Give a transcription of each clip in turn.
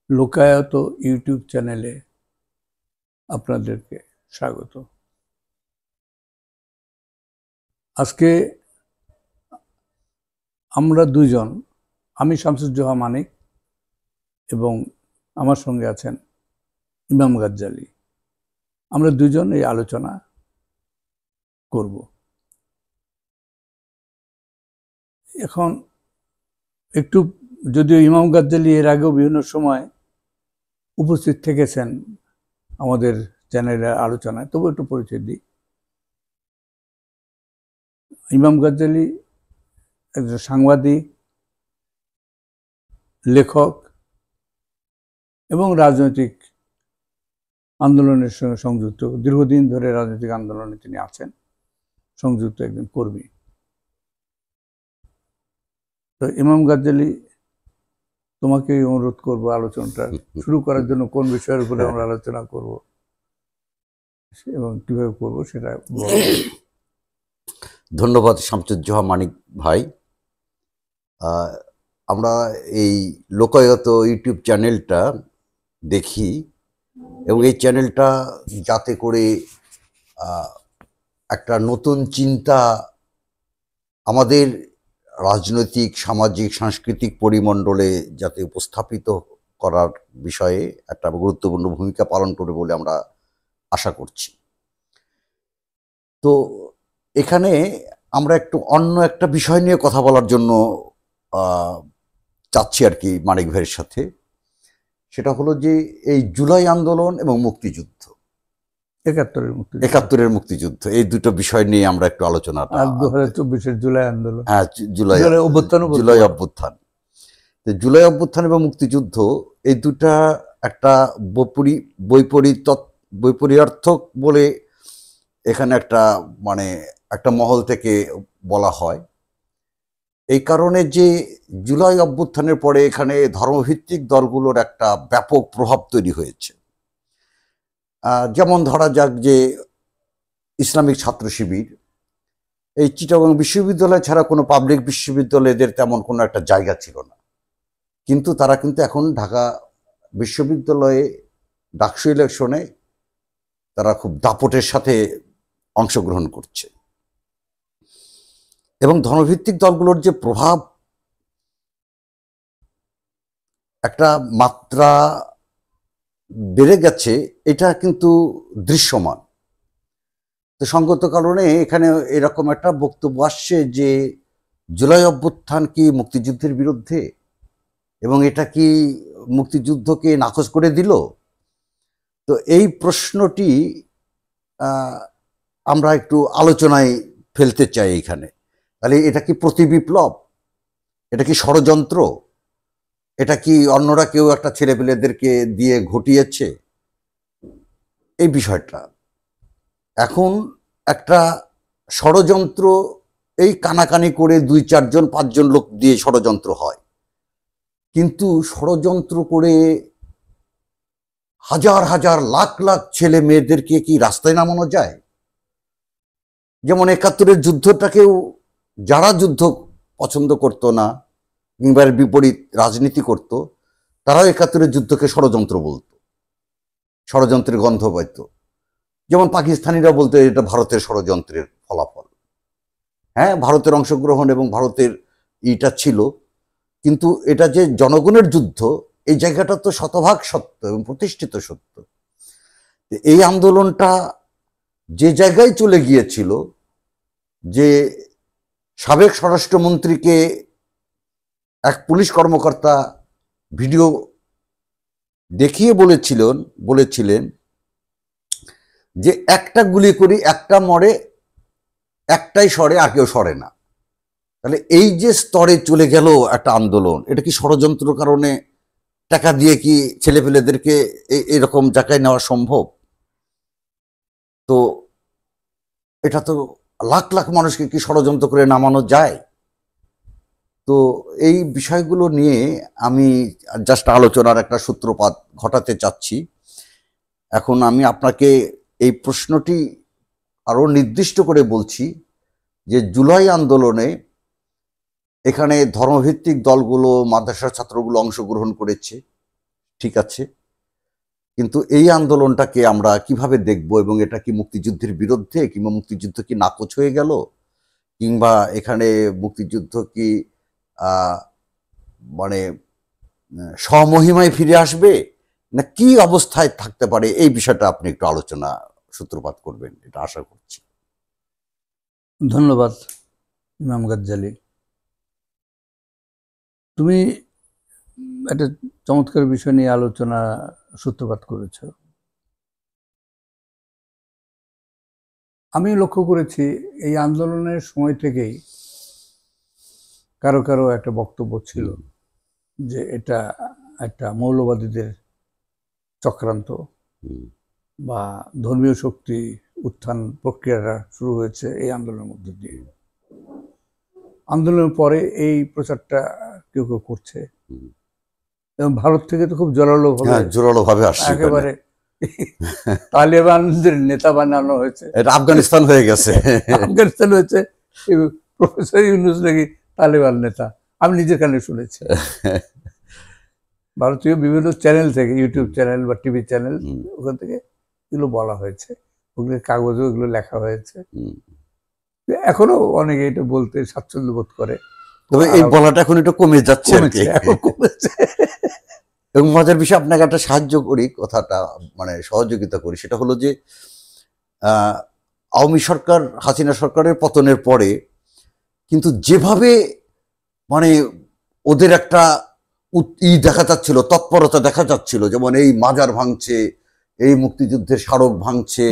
লোকায়ত YouTube চ্যানেলে আপনাদেরকে স্বাগত। আজকে আমরা দুইজন, আমি শামসুজ্জোহা মানিক এবং আমার সঙ্গে আছেন ইমাম গাজ্জালী। আমরা দুইজন এই আলোচনা করব। এখন একটু, যদিও ইমাম গাজ্জালী এর আগেও বিভিন্ন সময় উপস্থিত থেকেছেন আমাদের চ্যানেলের আলোচনায়, তবু একটু পরিচয় দিই। ইমাম গাজ্জালী একজন সাংবাদিক, লেখক এবং রাজনৈতিক আন্দোলনের সঙ্গে সংযুক্ত, দীর্ঘদিন ধরে রাজনৈতিক আন্দোলনে তিনি আছেন, সংযুক্ত একজন কর্মী। তো ইমাম গাজ্জালী, তোমাকে অনুরোধ করব আলোচনাটা শুরু করার জন্য, কোন বিষয়ের উপরে আমরা আলোচনা করব এবং কিভাবে করব সেটা বলো। ধন্যবাদ শামসুজ্জোহা মানিক ভাই। আমরা এই লোকায়ত ইউটিউব চ্যানেলটা দেখি এবং এই চ্যানেলটা যাতে করে একটা নতুন চিন্তা আমাদের রাজনৈতিক, সামাজিক, সাংস্কৃতিক পরিমণ্ডলে যাতে উপস্থাপিত করার বিষয়ে একটা গুরুত্বপূর্ণ ভূমিকা পালন করবে বলে আমরা আশা করছি। তো এখানে আমরা একটু অন্য একটা বিষয় নিয়ে কথা বলার জন্য চাচ্ছি আর কি মানিক ভাইয়ের সাথে। সেটা হলো যে এই জুলাই আন্দোলন এবং মুক্তিযুদ্ধ, 71-এর মুক্তিযুদ্ধ, এই দুটো বিষয় নিয়ে আমরা একটু আলোচনা। 2024-এর জুলাই আন্দোলন, হ্যাঁ, জুলাই অভ্যুত্থান। জুলাই অভ্যুত্থান এবং মুক্তিযুদ্ধ এই দুটা একটা বৈপরীত্যার্থক বলে এখানে একটা একটা মহল থেকে বলা হয়। এই কারণে যে জুলাই অভ্যুত্থানের পরে এখানে ধর্মভিত্তিক দলগুলোর একটা ব্যাপক প্রভাব তৈরি হয়েছে। যেমন ধরা যাক যে ইসলামিক ছাত্র শিবির, এই চিটাগং বিশ্ববিদ্যালয় ছাড়া কোনো পাবলিক বিশ্ববিদ্যালয়দের তেমন কোনো একটা জায়গা ছিল না, কিন্তু তারা কিন্তু এখন ঢাকা বিশ্ববিদ্যালয়ে ডাকসু ইলেকশনে তারা খুব দাপটের সাথে অংশগ্রহণ করছে। এবং ধর্মভিত্তিক দলগুলোর যে প্রভাব একটা মাত্রা বেড়ে গেছে, এটা কিন্তু দৃশ্যমান। তো সঙ্গত কারণে এখানে এরকম একটা বক্তব্য আসছে যে জুলাই অভ্যুত্থান কি মুক্তিযুদ্ধের বিরুদ্ধে, এবং এটা কি মুক্তিযুদ্ধকে নাকচ করে দিল। তো এই প্রশ্নটি আমরা একটু আলোচনায় ফেলতে চাই এখানে। তাহলে এটা কি প্রতিবিপ্লব, এটা কি ষড়যন্ত্র, এটা কি অন্যরা কেউ একটা ছেলেপেলেদেরকে দিয়ে ঘটিয়েছে? এই বিষয়টা এখন একটা ষড়যন্ত্র, এই কানাকানি করে 2-4 জন 5 জন লোক দিয়ে ষড়যন্ত্র হয়, কিন্তু ষড়যন্ত্র করে হাজার হাজার লাখ লাখ ছেলে মেয়েদেরকে কি রাস্তায় নামানো যায়? যেমন 71-এর যুদ্ধটাকেও যারা যুদ্ধ পছন্দ করত না কিংবা বিপরীত রাজনীতি করত, তারাও 71-এর যুদ্ধকে ষড়যন্ত্র বলতো, ষড়যন্ত্রের গন্ধ পাইত। যেমন পাকিস্তানিরা বলতো এটা ভারতের ষড়যন্ত্রের ফলাফল। হ্যাঁ, ভারতের অংশগ্রহণ এবং ভারতের ইটা ছিল, কিন্তু এটা যে জনগণের যুদ্ধ, এই জায়গাটা তো শতভাগ সত্য এবং প্রতিষ্ঠিত সত্য। এই আন্দোলনটা যে জায়গায় চলে গিয়েছিল, যে সাবেক স্বরাষ্ট্রমন্ত্রীকে এক পুলিশ কর্মকর্তা ভিডিও দেখিয়ে বলেছিলেন যে একটা গুলি করি, একটা মরে, একটাই সরে, আর কেউ সরে না। তাহলে এই যে স্তরে চলে গেল একটা আন্দোলন, এটা কি ষড়যন্ত্র কারণে টাকা দিয়ে কি ছেলেপেলেদেরকে এরকম জায়গায় নেওয়া সম্ভব? তো এটা তো লাখ লাখ মানুষকে কি ষড়যন্ত্র করে নামানো যায়? তো এই বিষয়গুলো নিয়ে আমি জাস্ট আলোচনার একটা সূত্রপাত ঘটাতে চাচ্ছি। এখন আমি আপনাকে এই প্রশ্নটি আরো নির্দিষ্ট করে বলছি যে জুলাই আন্দোলনে এখানে ধর্মভিত্তিক দলগুলো, মাদ্রাসার ছাত্রগুলো অংশগ্রহণ করেছে, ঠিক আছে, কিন্তু এই আন্দোলনটাকে আমরা কিভাবে দেখব, এবং এটা কি মুক্তিযুদ্ধের বিরুদ্ধে, কিংবা মুক্তিযুদ্ধ কি নাকচ হয়ে গেল, কিংবা এখানে মুক্তিযুদ্ধ কি আহ, মানে স্বমহিমায় ফিরে আসবে, না কি অবস্থায় থাকতে পারে, এই বিষয়টা আপনি একটু আলোচনা সূত্রপাত করবেন, এটা আশা করছি। ধন্যবাদ ইমাম গাজ্জালি। তুমি একটা চমৎকার বিষয় নিয়ে আলোচনা সূত্রপাত করেছ। আমি লক্ষ্য করেছি এই আন্দোলনের সময় থেকেই কারো কারো একটা বক্তব্য ছিল যে এটা একটা মৌলবাদীদের চক্রান্ত বা ধর্মীয় শক্তি উত্থান প্রক্রিয়াটা শুরু হয়েছে এই আন্দোলনের মধ্যে দিয়ে। আন্দোলনের পরে এই প্রচারটা কেউ কেউ করছে, এবং ভারত থেকে তো খুব জোরালো ভাবে আসছে, একেবারে তালেবানদের নেতা বানানো হয়েছে। এটা আফগানিস্তান হয়ে গেছে। আফগানিস্তান হয়েছে, প্রফেসর ইউনূস নাকি তালেবান নেতা, আমি নিজের কানে শুনেছি। ভারতীয় বিভিন্ন চ্যানেল থেকে, ইউটিউব চ্যানেল বা টিভি চ্যানেল, ওখান থেকে এগুলো বলা হয়েছে, ওগুলো কাগজেও এগুলো লেখা হয়েছে। এখনো অনেকে এটা বলতে স্বাচ্ছন্দ্য বোধ করে, তবে এই বলাটা এখন একটু কমে যাচ্ছে আর কি। এবং মজার বিষয়, আপনাকে একটা সাহায্য করি, কথাটা মানে সহযোগিতা করি, সেটা হলো যে আওয়ামী সরকার, হাসিনা সরকারের পতনের পরে কিন্তু যেভাবে মানে ওদের একটা দেখা যাচ্ছিল, তৎপরতা দেখা যাচ্ছিল, যেমন এই মাজার ভাঙছে, এই মুক্তিযুদ্ধের স্মারক ভাঙছে,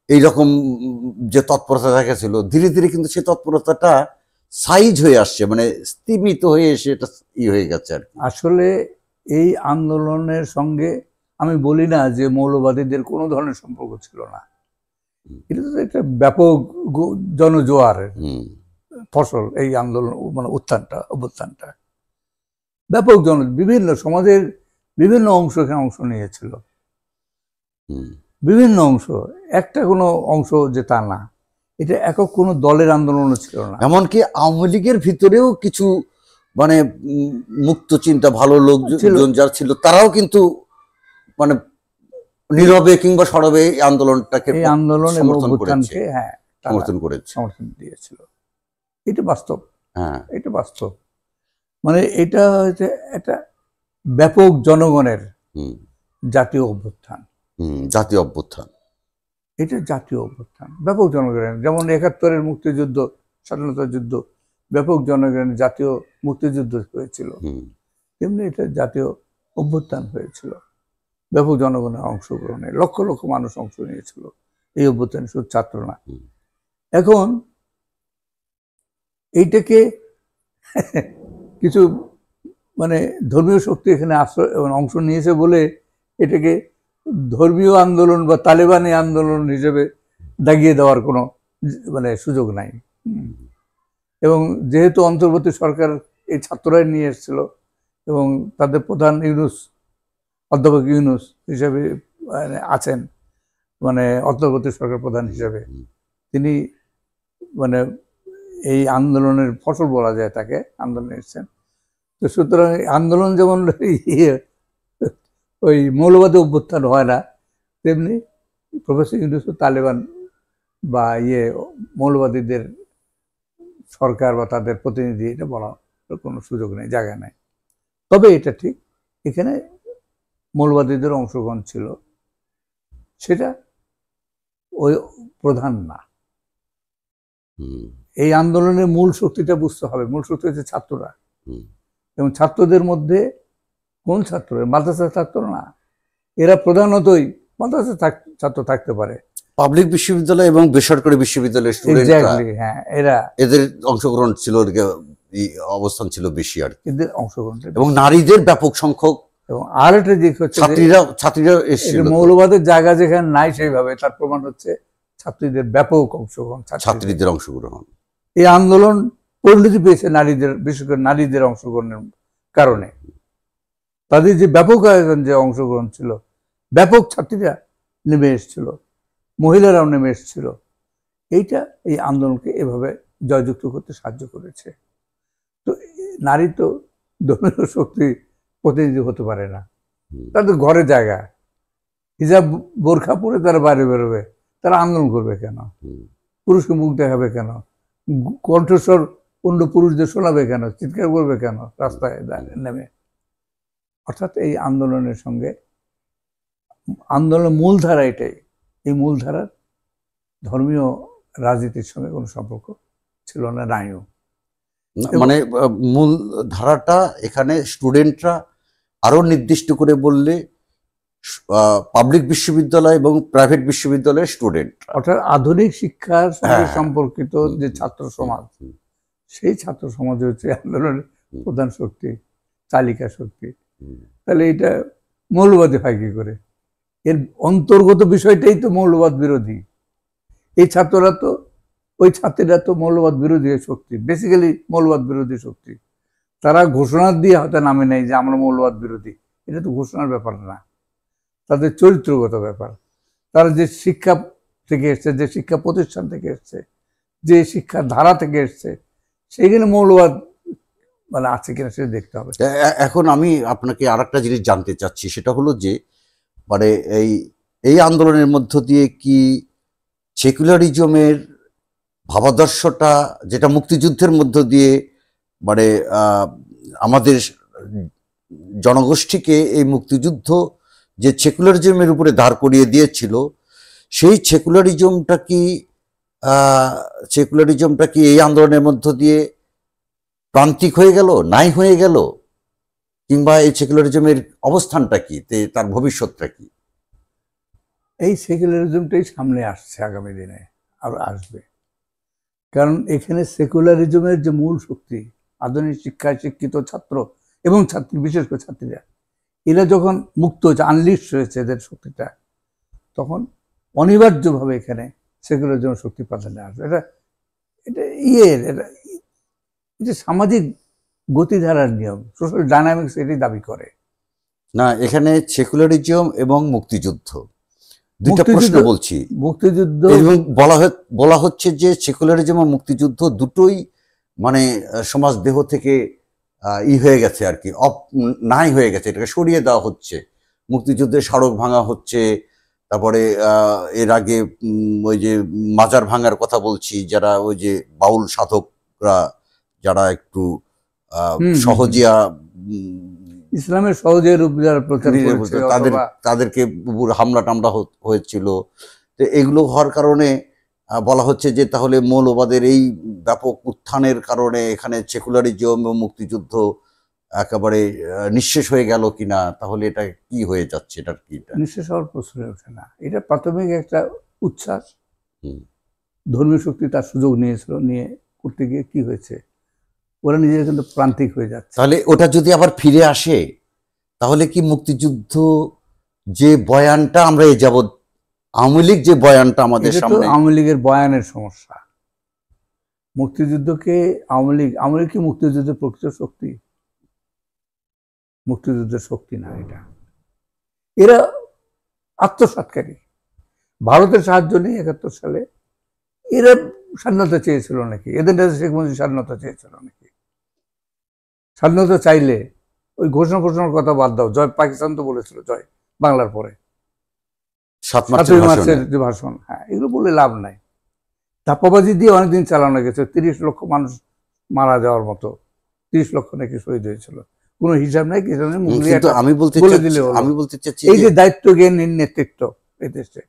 এইরকম যে তৎপরতা দেখাছিল, ধীরে ধীরে কিন্তু সেই তৎপরতাটা সাইজ হয়ে আসছে, মানে স্তীমিত হয়ে এসে এটা হয়ে গেছে আর কি। আসলে এই আন্দোলনের সঙ্গে আমি বলি না যে মৌলবাদীদের কোনো ধরনের সম্পর্ক ছিল না, এটা তো একটা ব্যাপক জনজোয়ারের ফসল। এই আন্দোলন মানে অভ্যুত্থানটা ব্যাপক বিভিন্ন সমাজের বিভিন্ন অংশ এখানে অংশ নিয়েছিল, বিভিন্ন অংশ, একটা কোনো অংশ যে তা না, এটা একক কোনো দলের আন্দোলনও ছিল না। এমনকি আওয়ামী লীগের ভিতরেও কিছু মানে মুক্ত চিন্তা ভালো লোকজন যারা ছিল, তারাও কিন্তু মানে নীরবে কিংবা সরবে এই আন্দোলনটাকে, এই আন্দোলন এবং অভ্যুত্থানকে সমর্থন করেছে, সমর্থন দিয়েছিল। এটা বাস্তব, এটা বাস্তব। মানে এটা হচ্ছে একটা ব্যাপক জনগণের জাতীয় অভ্যুত্থান, জাতীয় অভ্যুত্থান। এটা জাতীয় অভ্যুত্থান, ব্যাপক জনগণের, যেমন ৭১-এর মুক্তিযুদ্ধ, স্বাধীনতা যুদ্ধ ব্যাপক জনগণের জাতীয় মুক্তিযুদ্ধ হয়েছিল, তেমনি এটা জাতীয় অভ্যুত্থান হয়েছিল ব্যাপক জনগণের অংশগ্রহণে। লক্ষ লক্ষ মানুষ অংশ নিয়েছিল এই অভ্যুত্থানে, শুধু ছাত্র না। এখন এইটাকে কিছু মানে ধর্মীয় শক্তি এখানে অংশ নিয়েছে বলে এটাকে ধর্মীয় আন্দোলন বা তালেবানি আন্দোলন হিসেবে দাগিয়ে দেওয়ার কোনো মানে সুযোগ নাই। এবং যেহেতু অন্তর্বর্তী সরকার এই ছাত্ররাই নিয়ে এসেছিল, এবং তাদের প্রধান অধ্যাপক ইউনূস হিসেবে আছেন, মানে অন্তর্বর্তী সরকার প্রধান হিসেবে তিনি মানে এই আন্দোলনের ফসল বলা যায় তাকে, আন্দোলনে এসেছেন। তো সুতরাং আন্দোলন যেমন ওই মৌলবাদী অভ্যুত্থান হয় না, তেমনি প্রফেসর ইউনূস তালেবান বা মৌলবাদীদের সরকার বা তাদের প্রতিনিধি, এটা বলার কোনো সুযোগ নেই, জায়গা নেই। তবে এটা ঠিক, এখানে মৌলবাদীদের অংশগ্রহণ ছিল, সেটা ওই প্রধান না। এই আন্দোলনের মূল শক্তিটা বুঝতে হবে, মূল শক্তি হচ্ছে ছাত্ররা, এবং ছাত্রদের মধ্যে কোন ছাত্র? মাদ্রাসার ছাত্র না, এরা প্রধানতই মাদ্রাসার ছাত্র থাকতে পারে, পাবলিক বিশ্ববিদ্যালয় এবং বেসরকারি বিশ্ববিদ্যালয়ের স্টুডেন্টরা, এদের অংশগ্রহণ ছিল, অবস্থান ছিল বেশি আর কি, এদের অংশগ্রহণ, এবং নারীদের ব্যাপক সংখ্যক। এবং আর একটা দিক হচ্ছে ছাত্রীরা এসেছিল। মৌলবাদের জায়গা যেখানে নাই সেইভাবে, তার প্রমাণ হচ্ছে ছাত্রীদের ব্যাপক অংশগ্রহণ, ছাত্রীদের অংশগ্রহণ। এই আন্দোলন পরিণতি পেয়েছে নারীদের, বিশেষ করে নারীদের অংশগ্রহণের কারণে। তাদের যে ব্যাপক আয়োজন, যে অংশগ্রহণ ছিল, ব্যাপক ছাত্রীরা নেমে এসেছিল, মহিলারাও নেমে এসেছিল, এইটা এই আন্দোলনকে এভাবে জয়যুক্ত করতে সাহায্য করেছে। তো নারী তো ধর্মীয় শক্তি প্রতিনিধি হতে পারে না, তাদের ঘরে জায়গা, হিজাব বোরখা পরে তারা বাইরে বেরোবে, তারা আন্দোলন করবে কেন? পুরুষকে মুখ দেখাবে কেন? কণ্ঠস্বর অন্য পুরুষদের শোনাবে কেন? চিৎকার করবে কেন রাস্তায় নেমে? অর্থাৎ এই আন্দোলনের সঙ্গে, আন্দোলনের মূলধারা এটাই, এই মূলধারার ধর্মীয় রাজনীতির সঙ্গে কোনো সম্পর্ক ছিল না, নাইও। মানে মূল ধারাটা এখানে স্টুডেন্টরা আরো নির্দিষ্ট করে বললে পাবলিক বিশ্ববিদ্যালয় এবং প্রাইভেট বিশ্ববিদ্যালয়ের স্টুডেন্ট, অর্থাৎ আধুনিক শিক্ষার সঙ্গে সম্পর্কিত যে ছাত্র সমাজ, সেই ছাত্র সমাজ হচ্ছে আন্দোলনের প্রধান শক্তি, চালিকা শক্তি। তাহলে এটা মৌলবাদী হয় কি করে? এর অন্তর্গত বিষয়টাই তো মৌলবাদ বিরোধী। এই ছাত্ররা তো, ওই ছাত্রীরা তো মৌলবাদ বিরোধী শক্তি, বেসিক্যালি মৌলবাদ বিরোধী শক্তি। তারা ঘোষণা দিয়ে হয়তো নামে নেই যে আমরা মৌলবাদ বিরোধী, এটা তো ঘোষণার ব্যাপার না, তাদের চরিত্রগত ব্যাপার। তারা যে শিক্ষা থেকে এসছে, যে শিক্ষা প্রতিষ্ঠান থেকে এসছে, যে শিক্ষার ধারা থেকে এসছে, সেইখানে মৌলবাদ মানে আছে কিনা সেটা দেখতে হবে। এখন আমি আপনাকে আর একটা জিনিস জানতে চাচ্ছি, সেটা হলো যে মানে এই আন্দোলনের মধ্য দিয়ে কি সেকুলারিজমের ভাবাদর্শটা, যেটা মুক্তিযুদ্ধের মধ্য দিয়ে মানে আমাদের জনগোষ্ঠীকে এই মুক্তিযুদ্ধ যে সেকুলারিজমের উপরে দাঁড় করিয়ে দিয়েছিল, সেই সেকুলারিজমটা কি এই আন্দোলনের মধ্য দিয়ে প্রান্তিক হয়ে গেল, নাই হয়ে গেল, কিংবা এই সেকুলারিজমের অবস্থানটা কি, তার ভবিষ্যৎটা কি? এই সেকুলারিজমটাই সামনে আসছে, আগামী দিনে আর আসবে। কারণ এখানে সেকুলারিজমের যে মূল শক্তি, আধুনিক শিক্ষায় শিক্ষিত ছাত্র এবং ছাত্রী, বিশেষ করে ছাত্রীরা, এরা যখন মুক্ত হয়েছে, আনলিশ হয়েছে এদের শক্তিটা, তখন অনিবার্যভাবে এখানে সেকুলারিজম শক্তি প্রাধান্য আসবে। এটা এটা এটা সামাজিক গতিধারার নিয়ম, সোশ্যাল ডাইনামিক্স এটাই দাবি করে। না, এখানে সেকুলারিজম এবং মুক্তিযুদ্ধ দুইটা প্রশ্ন বলছি। মুক্তিযুদ্ধ এবং বলা হচ্ছে যে সেকুলারিজম এবং মুক্তিযুদ্ধ দুটোই মানে সমাজ দেহ থেকে হয়ে গেছে আর কি, নাই হয়ে গেছে, এটাকে সরিয়ে দেওয়া হচ্ছে। মুক্তিযুদ্ধে স্মারক ভাঙা হচ্ছে, তারপরে এর আগে ওই যে মাজার ভাঙার কথা বলছি, যারা ওই যে বাউল সাধকরা যারা একটু সহজিয়া ইসলামের সহজে রূপ যারা প্রচার করেছে, তাদেরকে হামলা টামলা হয়েছিল। তো এগুলো হওয়ার কারণে বলা হচ্ছে যে তাহলে মৌলবাদের এই ব্যাপক উত্থানের কারণে এখানে সেকুলারিজম এবং মুক্তিযুদ্ধ একেবারে নিঃশেষ হয়ে গেল কিনা, তাহলে এটা কি হয়ে যাচ্ছে? এটা কি নিঃশেষ হওয়ার প্রশ্ন ওঠে না। এটা প্রাথমিক একটা উচ্ছ্বাস, ধর্মীয় শক্তি তার সুযোগ নিয়েছিল, নিয়ে করতে গিয়ে কি হয়েছে, ওরা নিজেরা কিন্তু প্রান্তিক হয়ে যাচ্ছে। তাহলে ওটা যদি আবার ফিরে আসে, তাহলে কি মুক্তিযুদ্ধ যে বয়ানটা আমরা এই যাবৎ, আওয়ামী লীগ যে বয়ানটা আমাদের সামনে, আওয়ামী লীগের বয়ানের সমস্যা। মুক্তিযুদ্ধকে আওয়ামী লীগ কি মুক্তিযুদ্ধের প্রকৃত শক্তি? মুক্তিযুদ্ধের শক্তি না এটা। এরা আত্মসাৎকারী। ভারতের সাহায্য নেই 71 সালে। এরা স্বাধীনতা চেয়েছিল নাকি? এদের কাছে শেখ মুজিব স্বাধীনতা চেয়েছিল নাকি? স্বাধীনতা চাইলে ওই ঘোষণার কথা বাদ দাও, জয় পাকিস্তান তো বলেছিল, জয় বাংলার পরে 7 মার্চের যে ভাষণ, হ্যাঁ, এগুলো বলে লাভ নাই। ধাপ্পাবাজি দিয়ে অনেকদিন চালানো গেছে, 30 লক্ষ মানুষ মারা যাওয়ার মতো, 30 লক্ষ নাকি শহীদ হয়েছিল, কোনো হিসাব নাই, কিছু নেই। আমি বলতে চাচ্ছি এই যে দায়িত্ব জ্ঞানের নেতৃত্ব এই দেশে,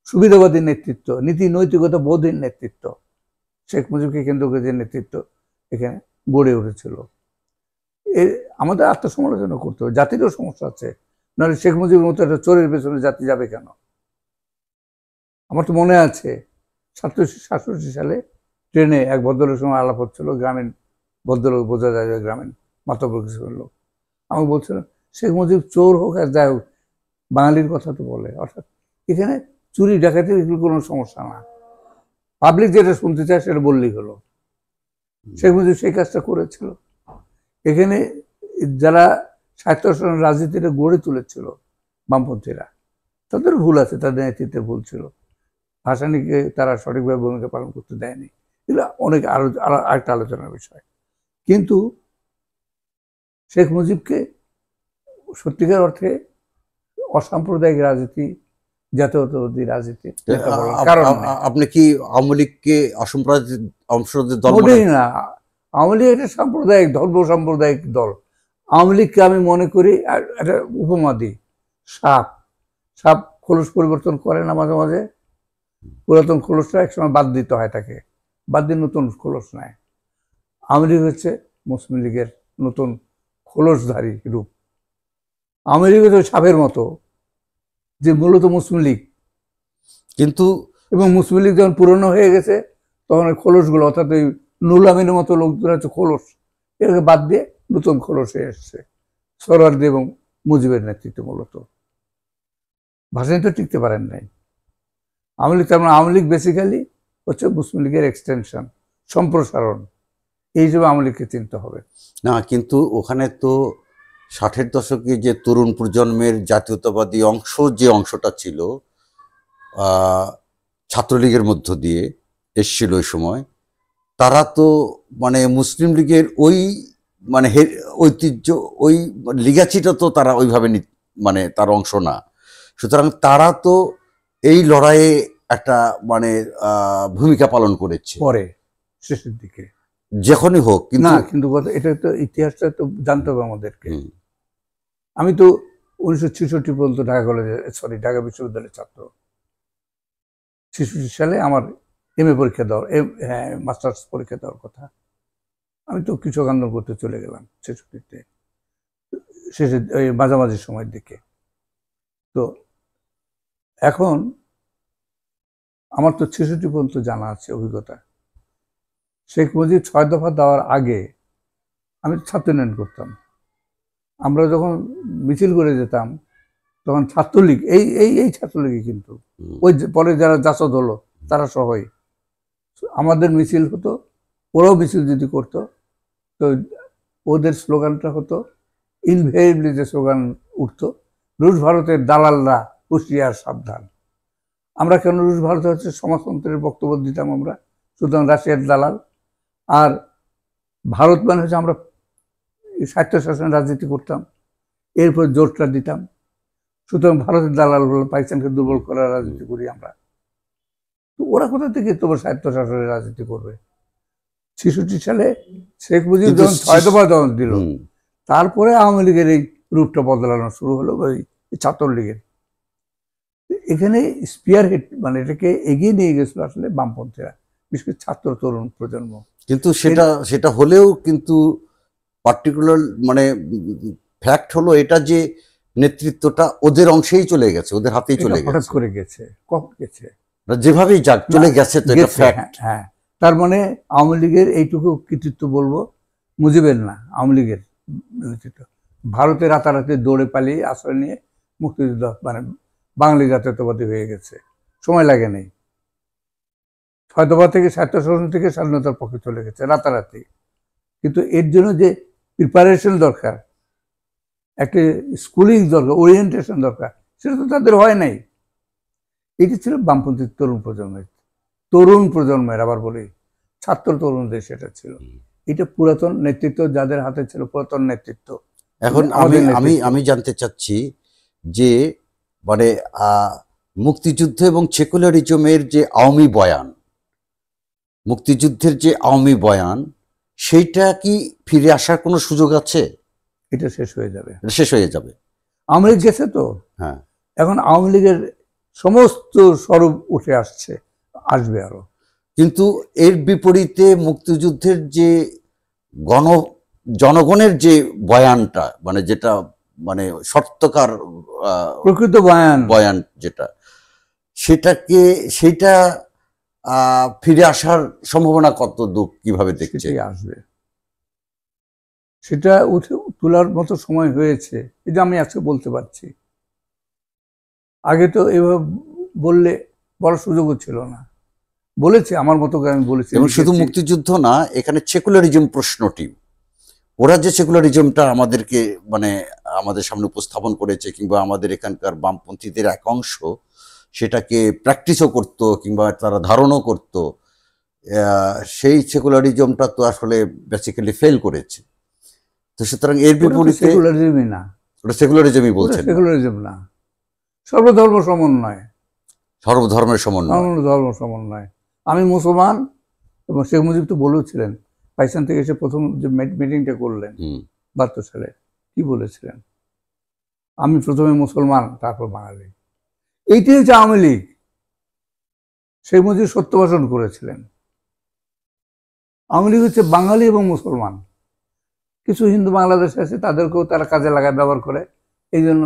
সুবিধাবাদী নেতৃত্ব, নীতি নৈতিকতা বোধের নেতৃত্ব, শেখ মুজিবকে কেন্দ্র করে যে নেতৃত্ব এখানে গড়ে উঠেছিল, আমাদের আত্মসমালোচনা করতে হবে। জাতিরও সমস্যা আছে, নাহলে শেখ মুজিবের মতো একটা চোরের পেছনে জাতি যাবে কেন? আমার তো মনে আছে 67 সালে ট্রেনে এক ভদ্রলোকের সঙ্গে আলাপ হচ্ছিল, গ্রামীণ ভদ্রলোক, বোঝা যায় গ্রামীণ মাতব্বর কিছু লোক। আমাকে বলছিল শেখ মুজিব চোর হোক আর যাই হোক, বাঙালির কথা তো বলে। অর্থাৎ এখানে চুরি ডাকাতি এগুলো কোনো সমস্যা না, পাবলিক যেটা শুনতে চায় সেটা বললেই হলো। শেখ মুজিব সেই কাজটা করেছিল। এখানে যারা স্বায়ত্তশাসন রাজনীতিটা গড়ে তুলেছিল বামপন্থীরা, তাদের ভুল আছে, তাদের নেতৃত্বে ভুল ছিল, ভাসানীকে তারা সঠিকভাবে ভূমিকা পালন করতে দেয়নি। এগুলো অনেক আরেকটা আলোচনার বিষয়। কিন্তু শেখ মুজিবকে সত্যিকার অর্থে অসাম্প্রদায়িক রাজনীতি, জাতীয়তাবাদী রাজনীতি কারণ আপনি কি আওয়ামী লীগকে অসাম্প্রদায়িক দল মোটেই না। আওয়ামী লীগ একটা সাম্প্রদায়িক ধর্ম সাম্প্রদায়িক দল। আওয়ামী লীগকে আমি মনে করি একটা উপমা দিই, সাপ। সাপ খোলস পরিবর্তন করে না মাঝে মাঝে, পুরাতন খোলসটা একসময় বাদ দিতে হয়, তাকে বাদ দিয়ে নতুন খোলস নেয়। আওয়ামী লীগ হচ্ছে মুসলিম লীগের নতুন খোলসধারী রূপ। আওয়ামী লীগ হচ্ছে সাপের মতো, যে মূলত মুসলিম লীগ, কিন্তু এবং মুসলিম লীগ যখন পুরনো হয়ে গেছে তখন ওই খোলসগুলো, অর্থাৎ ওই নুলামিনের মতো লোকদের হচ্ছে খোলস, এটাকে বাদ দিয়ে নতুন খোলস হয়ে এসছে সোহরাওয়ার্দী এবং মুজিবের নেতৃত্বে। মূলত ভাষায় তো টিকতে পারেন নাই আওয়ামী লীগ। তার মানে আওয়ামী লীগ বেসিক্যালি হচ্ছে মুসলিম লীগের এক্সটেনশন, সম্প্রসারণ, এই হিসেবে আওয়ামী লীগকে চিনতে হবে। না, কিন্তু ওখানে তো 60-এর দশকে যে তরুণ প্রজন্মের জাতীয়তাবাদী অংশ, যে অংশটা ছিল ছাত্রলীগের মধ্য দিয়ে এসছিল ওই সময়, তারা তো মানে মুসলিম লীগের ওই মানে ঐতিহ্য, ওই লিগাচিটা তো তারা ওইভাবে মানে তার অংশ না। সুতরাং তারা তো এই লড়াইয়ে একটা মানে ভূমিকা পালন করেছে পরে শেষের দিকে, যখনই হোক। না, কিন্তু এটা তো ইতিহাসটা তো জানতে হবে আমাদেরকে। আমি তো 1966 পর্যন্ত ঢাকা কলেজে, ঢাকা বিশ্ববিদ্যালয়ের ছাত্র। 66 সালে আমার MA পরীক্ষা দেওয়ার, মাস্টার্স পরীক্ষা দেওয়ার কথা। আমি তো কৃষক আন্দোলন করতে চলে গেলাম 66-তে, শেষে ওই মাঝামাঝি সময়ের দিকে। তো এখন আমার তো 66 পর্যন্ত জানা আছে অভিজ্ঞতা। শেখ মুজিব 6 দফা দেওয়ার আগে আমি ছাত্র ইউনিয়ন করতাম। আমরা যখন মিছিল করে যেতাম তখন ছাত্রলীগ, এই ছাত্রলীগই, কিন্তু ওই পরে যারা জাসদ হলো তারা সবাই, আমাদের মিছিল হতো, ওরাও মিছিল যদি করতো তো ওদের স্লোগানটা হতো ইনভেরিয়েবলি, যে স্লোগান উঠতো, রুশ ভারতের দালালরা হুঁশিয়ার সাবধান। আমরা কেন রুশ ভারত হচ্ছে সমাজতন্ত্রের বক্তব্য দিতাম আমরা, সুতরাং রাশিয়ার দালাল। আর ভারত মানে হচ্ছে আমরা স্বায়ত্তশাসনের রাজনীতি করতাম, এরপর জোরটা দিতাম, সুতরাং ভারতের দালাল হলো, পাকিস্তানকে দুর্বল করার রাজনীতি করি আমরা। তো ওরা কোথা থেকে তোমার স্বায়ত্তশাসনের রাজনীতি করবে? 66 সালে শেখ মুজিব যখন 6 দফা দল দিল, তারপরে আওয়ামী লীগের এই রূপটা বদলানো শুরু হলো, ওই ছাত্রলীগের। এখানে স্পিয়ার হেড, মানে এটাকে এগিয়ে নিয়ে গেছিল আসলে বামপন্থীরা, বিশেষ করে ছাত্র তরুণ প্রজন্ম। কিন্তু সেটা হলেও কিন্তু পার্টিকুলার মানে ফ্যাক্ট হলো এটা যে নেতৃত্বটা ওদের অংশেই চলে গেছে, ওদের হাতেই চলে গেছে, হঠাৎ করে গেছে, কখন গেছে, যেভাবেই যাক চলে গেছে, তো এটা ফ্যাক্ট। হ্যাঁ, তার মানে আওয়ামী লীগের এইটুকু কৃতিত্ব বলবো, মুজিবের না, আওয়ামী লীগের নেতৃত্ব। ভারতে রাতারাতি দৌড়ে পালিয়ে আশ্রয় নিয়ে মুক্তিযুদ্ধ মানে বাঙালি জাতীয়তাবাদী হয়ে গেছে, সময় লাগে নেই। 6 দফা থেকে স্বায়ত্তশাসন থেকে স্বাধীনতার পক্ষে চলে গেছে রাতারাতি। কিন্তু এর জন্য যে প্রিপারেশন দরকার, একটা স্কুলিং দরকার, ওরিয়েন্টেশন দরকার, সেটা তো তাদের হয় নাই। এটি ছিল বামপন্থী তরুণ প্রজন্মের, আবার বলি ছাত্র তরুণদের সেটা ছিল। এটা পুরাতন নেতৃত্ব যাদের হাতে ছিল, পুরাতন নেতৃত্ব। এখন আমি জানতে চাচ্ছি যে মানে মুক্তিযুদ্ধ এবং সেকুলারিজমের যে আওয়ামী বয়ান, মুক্তিযুদ্ধের যে আওয়ামী বয়ান, সেইটা কি ফিরে আসার কোনো সুযোগ আছে? এটা শেষ হয়ে যাবে, শেষ হয়ে যাবে। আওয়ামী লীগ গেছে তো, হ্যাঁ, এখন আওয়ামী লীগের সমস্ত স্বরূপ উঠে আসবে আরো। কিন্তু এর বিপরীতে মুক্তিযুদ্ধের যে জনগণের যে বয়ানটা, মানে যেটা মানে সত্যকার প্রকৃত বয়ান যেটা, সেটা ফিরে আসার সম্ভাবনা কত দূর, কিভাবে দেখছে? আসবে, সেটা উঠে তোলার মতো সময় হয়েছে, এটা আমি আজকে বলতে পারছি। আগে তো এভাবে বললে বড় সুযোগও ছিল না, বলেছি আমার মতো করে আমি বলেছি। এবং শুধু মুক্তিযুদ্ধ না, এখানে সেকুলারিজম প্রশ্নটি, ওরা যে সেকুলারিজমটা আমাদেরকে মানে আমাদের সামনে উপস্থাপন করেছে, কিংবা আমাদের এখানকার বামপন্থীদের এক অংশ সেটাকে প্র্যাকটিসও করত, কিংবা তারা ধারণও করত, সেই সেকুলারিজমটা তো আসলে বেসিক্যালি ফেল করেছে। তো সুতরাং এর বিপরীতে সেকুলারিজমই না, ওটা সেকুলারিজমই বলছেন না। সেকুলারিজম না, সর্বধর্ম সমন্বয়, সর্বধর্মের সমন্বয়। ধর্ম সমন্বয়। আমি মুসলমান, এবং শেখ মুজিব তো বলেছিলেন, পাকিস্তান থেকে এসে প্রথম যে মিটিংটা করলেন 72 সালে, কি বলেছিলেন? আমি প্রথমে মুসলমান, তারপর বাঙালি। এইটাই হচ্ছে আওয়ামী লীগ। শেখ মুজিব সত্য ভাষণ করেছিলেন। আওয়ামী লীগ হচ্ছে বাঙালি এবং মুসলমান। কিছু হিন্দু বাংলাদেশে আছে, তাদেরকেও তারা কাজে লাগায়, ব্যবহার করে। এই জন্য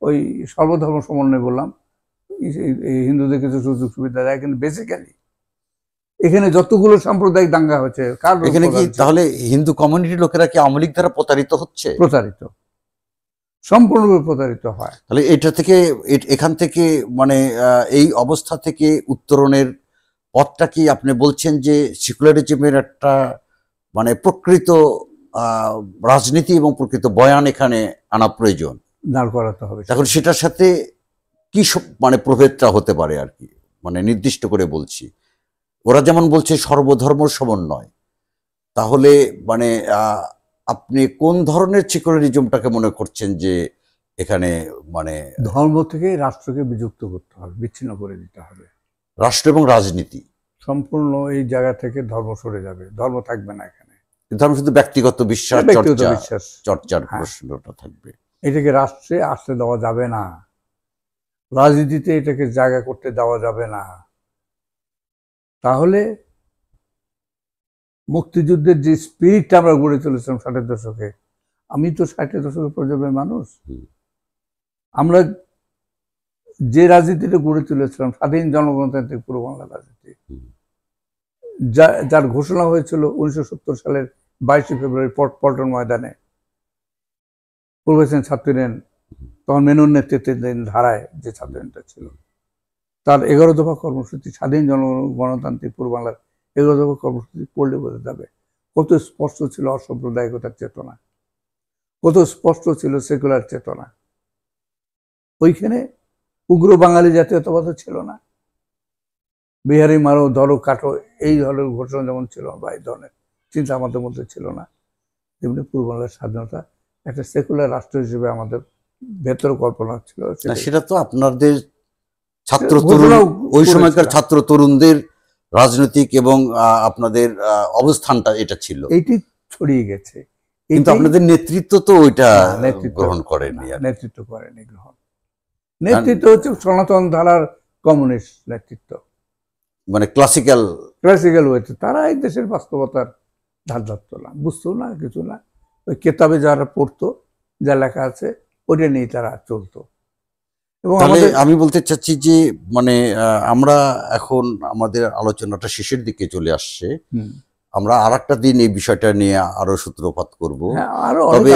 ওই সর্বধর্ম সমন্বয় বললাম, হিন্দুদের কিছু সুযোগ সুবিধা দেয়, কিন্তু বেসিক্যালি এখানে যতগুলো সাম্প্রদায়িক দাঙ্গা হচ্ছে, কার এখানে কি তাহলে হিন্দু কমিউনিটির লোকেরা কি আওয়ামী লীগ দ্বারা প্রতারিত হচ্ছে? প্রতারিত, সম্পূর্ণরূপে প্রতারিত হয়। তাহলে এটা থেকে, এখান থেকে মানে এই অবস্থা থেকে উত্তরণের পথটা কি আপনি বলছেন যে সেকুলারিজমের একটা মানে প্রকৃত রাজনীতি এবং প্রকৃত বয়ান এখানে আনা প্রয়োজন, দাঁড় করাতে হবে। এখন সেটার সাথে কি মানে প্রভেদটা হতে পারে আর কি, মানে নির্দিষ্ট করে বলছি। ওরা যেমন বলছে সর্বধর্ম সমন্বয়, তাহলে মানে আপনি কোন ধরনের সেকুলারিজমটাকে মনে করছেন যে এখানে মানে ধর্ম থেকে রাষ্ট্রকে বিযুক্ত করতে হবে, বিচ্ছিন্ন করে দিতে হবে। রাষ্ট্র এবং রাজনীতি সম্পূর্ণ এই জায়গা থেকে ধর্ম সরে যাবে, ধর্ম থাকবে না এখানে। ধর্ম শুধু ব্যক্তিগত বিশ্বাস, ব্যক্তিগত বিশ্বাস, চর্চার প্রশ্নটা থাকবে। এটাকে রাষ্ট্রে আসতে দেওয়া যাবে না, রাজনীতিতে এটাকে জায়গা করতে দেওয়া যাবে না। তাহলে মুক্তিযুদ্ধের যে স্পিরিটটা আমরা গড়ে তুলেছিলাম 60-এর দশকে, আমি তো 60-এর দশকের প্রজন্মের মানুষ, আমরা যে রাজনীতিটা গড়ে তুলেছিলাম, স্বাধীন জনগণতান্ত্রিক পূর্ব বাংলা রাজনীতি, যার ঘোষণা হয়েছিল 1970 সালের 22শে ফেব্রুয়ারি পল্টন ময়দানে, পূর্বাচীন ছাত্র ইউনিয়ন, তখন মেনুর নেতৃত্বাধীন ধারায় যে ছাত্র ইউনিয়নটা ছিল, তার 11 দফা কর্মসূচি, স্বাধীন গণতান্ত্রিক পূর্ব বাংলার 11 দফা কর্মসূচি পড়লে বোঝা যাবে কত স্পষ্ট ছিল অসাম্প্রদায়িকতার চেতনা, কত স্পষ্ট ছিল সেকুলার চেতনা। ওইখানে উগ্র বাঙালি জাতীয়তাবাদও ছিল না, বিহারি মারো, ধরো, কাটো, এই ধরনের ঘোষণা যেমন ছিল, বা এই ধরনের চিন্তা আমাদের মধ্যে ছিল না, তেমনি পূর্ব বাংলার স্বাধীনতা একটা সেকুলার রাষ্ট্র হিসেবে আমাদের ভেতর কল্পনা ছিল। সেটা তো আপনাদের ছাত্র তরুণ, ওই সময়কার ছাত্র তরুণদের রাজনৈতিক এবং আপনাদের অবস্থানটা এটা ছিল, এইটি ছড়িয়ে গেছে। কিন্তু আপনাদের নেতৃত্ব তো ওইটা গ্রহণ করেনি, নেতৃত্ব করেনি গ্রহণ। নেতৃত্ব হচ্ছে সনাতন ধারার কমিউনিস্ট নেতৃত্ব, মানে ক্লাসিক্যাল ওয়েতে। তারা এই দেশের বাস্তবতার ধার ধরতো না, বুঝতো না, কিছু না। ওই কেতাবে যারা পড়তো, যা লেখা আছে ওইটা নিয়ে তারা চলতো। এবং আমি বলতে চাচ্ছি যে মানে আমরা এখন আমাদের আলোচনাটা শেষের দিকে চলে আসছে, আমরা আরেকটা দিন এই বিষয়টা নিয়ে আরো সূত্রপাত করব। তবে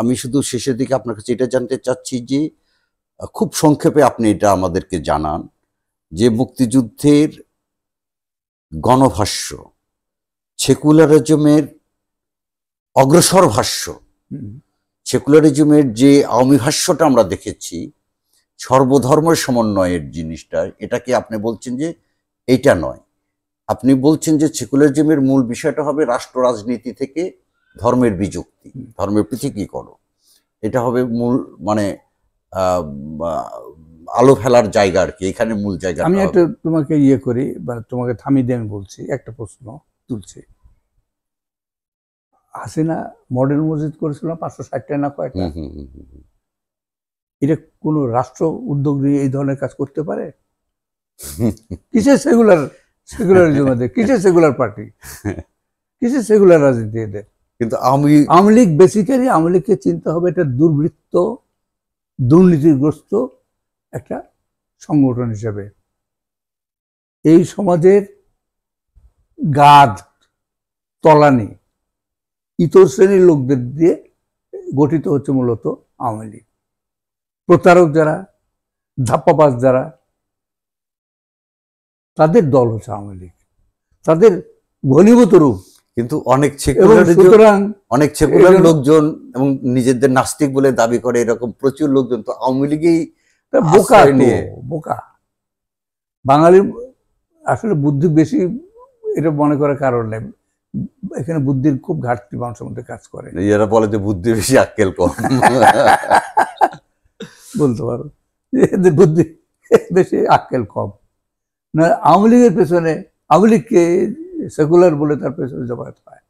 আমি শুধু শেষের দিকে আপনার কাছে এটা জানতে চাচ্ছি যে খুব সংক্ষেপে আপনি এটা আমাদেরকে জানান যে মুক্তিযুদ্ধের গণভাষ্য, সেকুলারিজমের অগ্রসর ভাষ্য, সেকুলারিজমের যে আওয়ামী ভাষ্যটা আমরা দেখেছি, সর্বধর্মের সমন্বয়ের জিনিসটা, এটাকে আপনি বলছেন যে এইটা নয়, আপনি বলছেন যে সেকুলারিজমের মূল বিষয়টা হবে রাষ্ট্র রাজনীতি থেকে ধর্মের বিযুক্তি, ধর্মের পৃথকীকরণ, এটা হবে মূল মানে আলো ফেলার জায়গা আর কি, এখানে মূল জায়গা। আমি একটা তোমাকে করি, মানে তোমাকে থামিয়ে দিয়ে আমি বলছি, একটা প্রশ্ন তুলছি। হাসিনা মডেল মসজিদ করেছিল 560টা না কয়টা? এটা কোন রাষ্ট্র উদ্যোগ নিয়ে এই ধরনের কাজ করতে পারে? কিসের সেকুলারিজম এদের, কিসের সেকুলার পার্টি, কিসের সেকুলার রাজনীতি এদের? কিন্তু আওয়ামী লীগ বেসিক্যালি, আওয়ামী লীগকে চিন্তা হবে এটা দুর্বৃত্ত, দুর্নীতিগ্রস্ত একটা সংগঠন হিসেবে। এই সমাজের গাদ, তলানি, ইতর শ্রেণীর লোকদের দিয়ে গঠিত হচ্ছে মূলত আওয়ামী লীগ। প্রতারক যারা, ধাপ্পাবাজ যারা, তাদের দল হচ্ছে আওয়ামী লীগ, তাদের ঘনীভূত রূপ। কিন্তু অনেক সেকুলার লোকজন এবং নিজেদের নাস্তিক বলে দাবি করে এরকম প্রচুর লোকজন তো আওয়ামী লীগেই বোকা। বাঙালির আসলে বুদ্ধি বেশি, এটা মনে করার কারণ নেই। এখানে বুদ্ধির খুব ঘাটতি মানুষের মধ্যে কাজ করে, এরা বলে যে বুদ্ধি বেশি আক্কেল কম। বলতে পারো যে এদের বুদ্ধি বেশি আক্কেল কম। না, আওয়ামী লীগের পেছনে, আওয়ামী লীগকে সেকুলার বলে তার পেছনে জমায়েত হয়,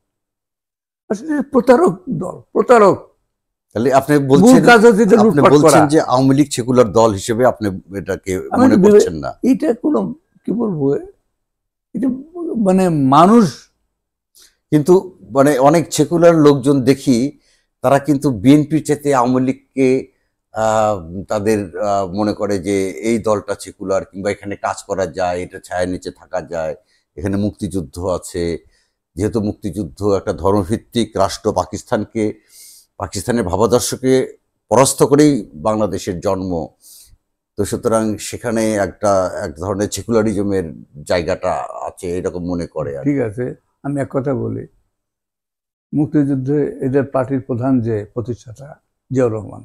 আসলে প্রতারক দল, প্রতারক। তাহলে আপনি মূল বলছেন, কাজ হচ্ছে এটা আপনি লুটপাট বলছেন করা। যে আওয়ামী লীগ সেকুলার দল হিসেবে আপনি এটাকে আমি মনে করছেন না? এটা কোনো কি বলবো, এটা মানে মানুষ, কিন্তু মানে অনেক সেকুলার লোকজন দেখি তারা কিন্তু বিএনপির চাইতে আওয়ামী লীগকে তাদের মনে করে যে এই দলটা সেকুলার, কিংবা এখানে কাজ করা যায়, এটা ছায়ার নিচে থাকা যায়, এখানে মুক্তিযুদ্ধ আছে, যেহেতু মুক্তিযুদ্ধ একটা ধর্মভিত্তিক রাষ্ট্র, পাকিস্তানের ভাবাদর্শকে পরাস্ত করেই বাংলাদেশের জন্ম, তো সুতরাং সেখানে এক ধরনের সেকুলারিজমের জায়গাটা আছে এরকম মনে করে। আর ঠিক আছে, আমি এক কথা বলি, মুক্তিযুদ্ধে এদের পার্টির প্রধান যে প্রতিষ্ঠাতা জিয়াউর রহমান,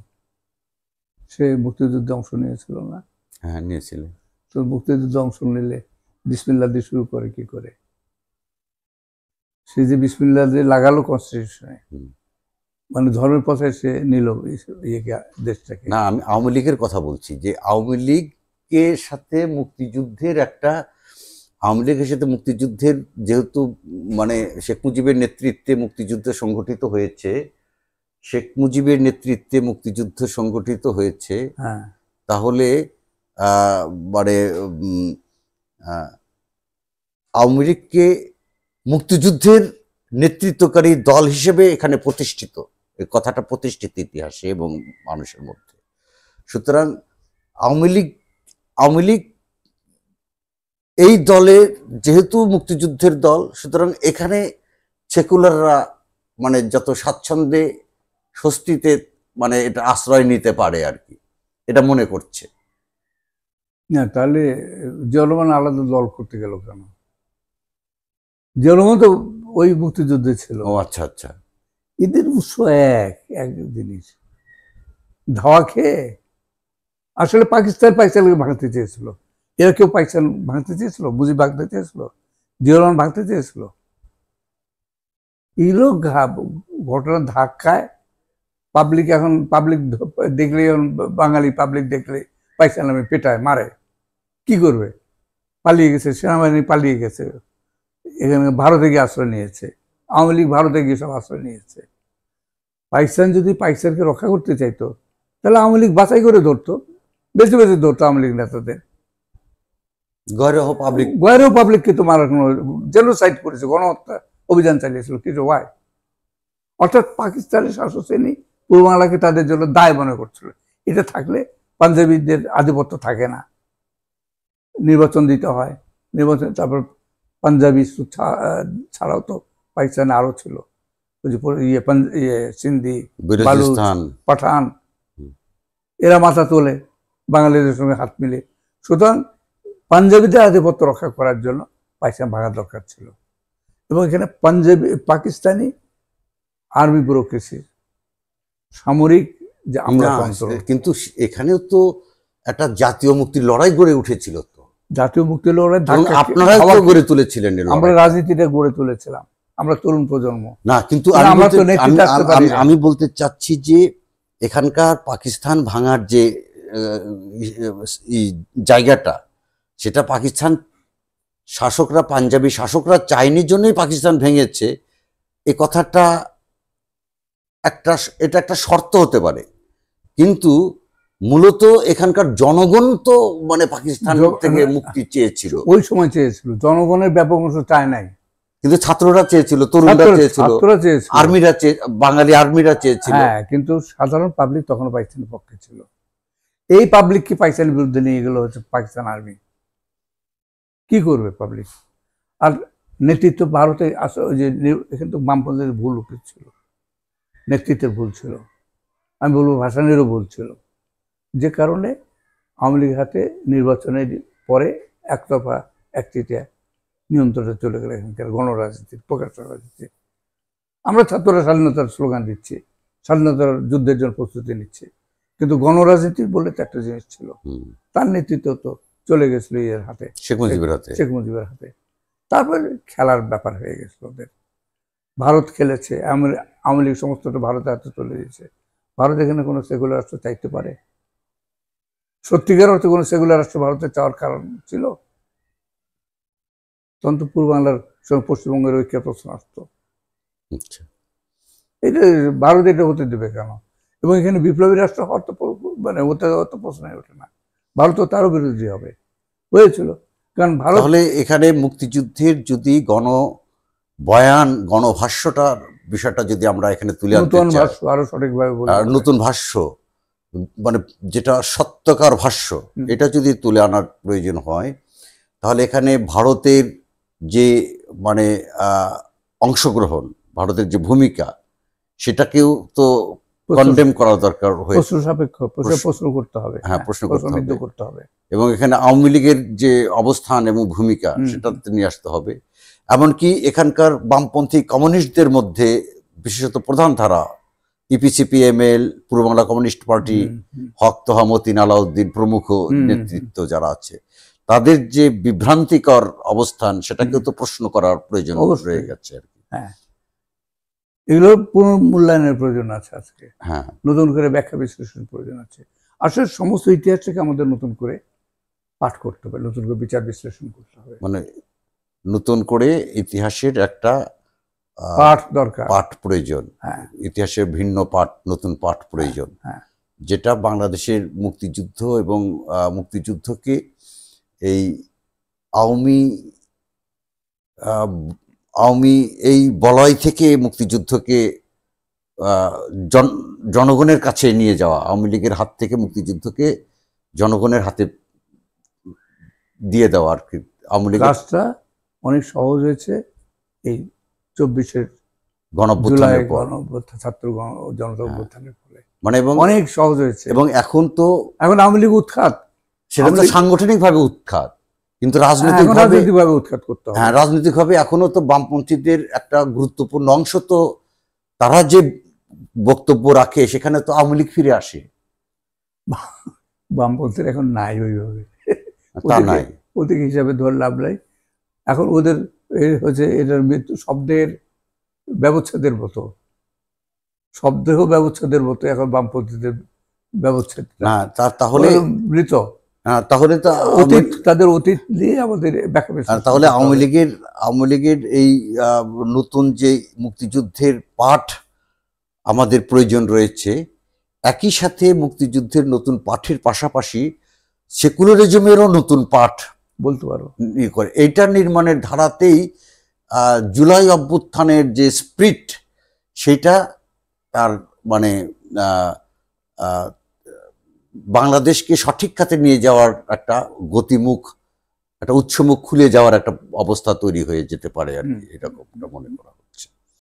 সে মুক্তিযুদ্ধে অংশ নিয়েছিল না? হ্যাঁ, নিয়েছিলেন। তো মুক্তিযুদ্ধে অংশ নিলে বিসমিল্লাহ দিয়ে শুরু করে কি করে? সে যে বিসমিল্লাহ দিয়ে লাগালো কনস্টিটিউশনে, মানে ধর্মের পথে সে নিল ইয়েকে, দেশটাকে। না, আমি আওয়ামী লীগের কথা বলছি, যে আওয়ামী লীগের সাথে মুক্তিযুদ্ধের যেহেতু মানে শেখ মুজিবের নেতৃত্বে মুক্তিযুদ্ধ সংগঠিত হয়েছে, হ্যাঁ, তাহলে মানে আওয়ামী লীগকে মুক্তিযুদ্ধের নেতৃত্বকারী দল হিসেবে এখানে প্রতিষ্ঠিত, এই কথাটা প্রতিষ্ঠিত ইতিহাসে এবং মানুষের মধ্যে। সুতরাং আওয়ামী লীগ এই দলের যেহেতু মুক্তিযুদ্ধের দল, সুতরাং এখানে সেকুলাররা মানে যত স্বাচ্ছন্দ্যে স্বস্তিতে মানে এটা আশ্রয় নিতে পারে আর কি, এটা মনে করছে। না, তাহলে জিয়াউর রহমান আলাদা দল করতে গেল কেন? জিয়াউর রহমান তো ওই মুক্তিযুদ্ধে ছিল। ও আচ্ছা আচ্ছা। এদের উৎস এক জিনিস, ধাওয়া খেয়ে। আসলে পাকিস্তানকে ভাঙতে চেয়েছিল, এরা কেউ পাকিস্তান ভাঙতে চেয়েছিল? মুজিব ভাঙতে চেয়েছিল? জিয়াউর রহমান ভাঙতে চেয়েছিল? এই লোক ঘটনার ধাক্কায় পাবলিক দেখলে, বাঙালি পাবলিক দেখলে পাকিস্তান নামে পেটায়, মারে, কি করবে? পালিয়ে গেছে, সেনাবাহিনী পালিয়ে গেছে, এখানে ভারতে গিয়ে আশ্রয় নিয়েছে, আওয়ামী লীগ ভারতে গিয়ে সব আশ্রয় নিয়েছে। পাকিস্তান যদি পাকিস্তানকে রক্ষা করতে চাইতো, তাহলে আওয়ামী লীগ বাছাই করে ধরতো, বেছে বেছে ধরতো আওয়ামী লীগ নেতাদের। গয়েরও পাবলিককে তো মারার কোনো, জেনোসাইড করেছে, গণহত্যা অভিযান চালিয়েছিল, কিছু হয়। অর্থাৎ পাকিস্তানের শাসক শ্রেণী পূর্ব বাংলাকে তাদের জন্য দায় মনে করছিল। এটা থাকলে পাঞ্জাবিদের আধিপত্য থাকে না, নির্বাচন দিতে হয়, নির্বাচন, তারপর পাঞ্জাবি ছাড়াও তো পাকিস্তানে আরো ছিল, সিন্ধি, বালুচ, পাঠান, এরা মাথা তোলে বাঙালিদের সঙ্গে হাত মিলে। সুতরাং পাঞ্জাবিদের আধিপত্য রক্ষা করার জন্য পাকিস্তান ভাঙার দরকার ছিল। এবং এখানে পাকিস্তানি আর্মি ব্যুরোক্রেসি, সামরিক যে আমলাতন্ত্র, কিন্তু এখানেও তো একটা জাতীয় মুক্তির লড়াই গড়ে উঠেছিল। তো জাতীয় মুক্তির লড়াই আপনারাই তো গড়ে তুলেছিলেন, আমরা রাজনীতিটা গড়ে তুলেছিলাম, আমরা তরুণ প্রজন্ম না। কিন্তু আমি বলতে চাচ্ছি যে এখানকার পাকিস্তান ভাঙার যে জায়গাটা, সেটা পাকিস্তান শাসকরা, পাঞ্জাবি শাসকরা চাইনি জন্যই পাকিস্তান ভেঙেছে, এ কথাটা এটা একটা শর্ত হতে পারে, কিন্তু মূলত এখানকার জনগণ তো মানে পাকিস্তান থেকে মুক্তি চেয়েছিল, ওই সময় চেয়েছিল, জনগণের ব্যাপক অংশ চায় নাই, কিন্তু ছাত্ররা চেয়েছিল, তরুণরা চেয়েছিল, আর্মিরা বাঙালি আর্মিরা চেয়েছিল। হ্যাঁ, কিন্তু সাধারণ পাবলিক তখন পাকিস্তানের পক্ষে ছিল। এই পাবলিককে পাকিস্তানের বিরুদ্ধে নিয়ে গেল হচ্ছে পাকিস্তান আর্মি। কি করবে পাবলিক? আর নেতৃত্ব ভারতে যে এখানে তো বামপন্থীদের ভুল ছিল, নেতৃত্বের ভুল ছিল, আমি বলবো ভাসানীরও ভুল ছিল, যে কারণে আওয়ামী লীগের হাতে নির্বাচনের পরে একতরফা একচেটিয়া নিয়ন্ত্রণে চলে গেল এখানকার গণরাজনীতির, প্রকাশ্য রাজনীতি। আমরা ছাত্ররা স্বাধীনতার স্লোগান দিচ্ছি, স্বাধীনতার যুদ্ধের জন্য প্রস্তুতি নিচ্ছি, কিন্তু গণরাজনীতি বলে তো একটা জিনিস ছিল, তার নেতৃত্ব তো চলে গেছিল এর হাতে, শেখ মুজিবের হাতে। তারপরে খেলার ব্যাপার হয়ে গেছিল ওদের, ভারত খেলেছে, আওয়ামী লীগ সমস্তটা ভারতের হাতে তুলে দিয়েছে। ভারত এখানে কোনো সেকুলার রাষ্ট্র চাইতে পারে? সত্যিকার অর্থে কোনো সেকুলার রাষ্ট্র ভারতে চাওয়ার কারণ ছিল? তখন তো পূর্ব বাংলার সঙ্গে পশ্চিমবঙ্গের ঐক্যের প্রশ্ন আসতো। আচ্ছা। এটা ভারত এটা হতে দেবে কেন? এবং এখানে বিপ্লবী রাষ্ট্র হওয়ার তো মানে হতে দেওয়ার তো প্রশ্নই ওঠে না। ভারত তো তারও বিরোধী হবে, হয়েছিল। কারণ ভারত তাহলে এখানে মুক্তিযুদ্ধের যদি বয়ান গণভাষ্যটার বিষয়টা যদি আমরা এখানে তুলে আনতে নতুন চাই, ভাষ্য আরো সঠিকভাবে বলতে হবে। নতুন ভাষ্য মানে যেটা সত্যকার ভাষ্য, এটা যদি তুলে আনার প্রয়োজন হয়, তাহলে এখানে ভারতের যে মানে অংশগ্রহণ, ভারতের যে ভূমিকা, সেটাকেও তো কন্ডেম করা দরকার হয়েছে। প্রশ্ন সাপেক্ষ, প্রশ্ন করতে হবে। হ্যাঁ, প্রশ্ন করতে হবে। এবং এখানে আওয়ামী লীগের যে অবস্থান এবং ভূমিকা, সেটাতে নিয়ে আসতে হবে। এমনকি এখানকার বামপন্থী কমিউনিস্টদের মধ্যে বিশেষত প্রধান ধারা ইপিসিপিএমএল, পূর্ব বাংলা কমিউনিস্ট পার্টি, হক তোহা মতিন আলাউদ্দিন প্রমুখ নেতৃত্ব যারা আছে, তাদের যে বিভ্রান্তিকর অবস্থান, সেটাকেও তো প্রশ্ন করার প্রয়োজন রয়ে গেছে আর কি। হ্যাঁ, এগুলো পুনর্মূল্যায়নের প্রয়োজন আছে আজকে। হ্যাঁ, নতুন করে ব্যাখ্যা বিশ্লেষণ প্রয়োজন আছে। আসলে সমস্ত ইতিহাসটাকে আমাদের নতুন করে পাঠ করতে হবে, নতুন করে বিচার বিশ্লেষণ করতে হবে। মানে নতুন করে ইতিহাসের একটা পাঠ দরকার, পাঠ প্রয়োজন। হ্যাঁ, ইতিহাসের ভিন্ন পাঠ, নতুন পাঠ প্রয়োজন, হ্যাঁ, যেটা বাংলাদেশের মুক্তিযুদ্ধ এবং মুক্তিযুদ্ধকে এই আওয়ামী এই বলয় থেকে মুক্তিযুদ্ধকে জনগণের কাছে নিয়ে যাওয়া, আওয়ামী লীগের হাত থেকে মুক্তিযুদ্ধকে জনগণের হাতে দিয়ে দেওয়া আর কি। আওয়ামী লীগের কাজটা অনেক সহজ হয়েছে এই 24-এর গণঅভ্যুত্থানের পর, ছাত্র জনতা অভ্যুত্থানের ফলে, মানে এবং অনেক সহজ হয়েছে। এবং এখন আওয়ামী লীগ উৎখাত, সেটা তো সাংগঠনিকভাবে উৎখাত, কিন্তু রাজনৈতিকভাবে উৎখাত করতে হবে। হ্যাঁ, রাজনৈতিকভাবে এখনো তো বামপন্থীদের একটা গুরুত্বপূর্ণ অংশ, তো তারা যে বক্তব্য রাখে, সেখানে তো আওয়ামী লীগ ফিরে আসে। বামপন্থীর এখন নাই ওইভাবে, তা নাই, প্রতীক হিসাবে ধর লাভ নাই। এখন ওদের হচ্ছে এটার মৃত্যু শব্দের ব্যবচ্ছেদের মতো, শব্দেও ব্যবচ্ছেদের মতো এখন বামপন্থীদের ব্যবচ্ছেদ না। তাহলে মৃত, তাহলে তো অতীত, তাদের অতীত দিয়ে আমাদের ব্যাখ্যা। তাহলে আওয়ামী লীগের এই নতুন যে মুক্তিযুদ্ধের পাঠ আমাদের প্রয়োজন রয়েছে, একই সাথে মুক্তিযুদ্ধের নতুন পাঠের পাশাপাশি সেকুলারিজমেরও নতুন পাঠ বলতে পারো করে। এইটা নির্মাণের ধারাতেই জুলাই অভ্যুত্থানের যে স্পিরিট, সেটা তার মানে বাংলাদেশকে সঠিক খাতে নিয়ে যাওয়ার একটা গতিমুখ, একটা উৎসমুখ খুলে যাওয়ার একটা অবস্থা তৈরি হয়ে যেতে পারে আর কি, এরকম মনে করা।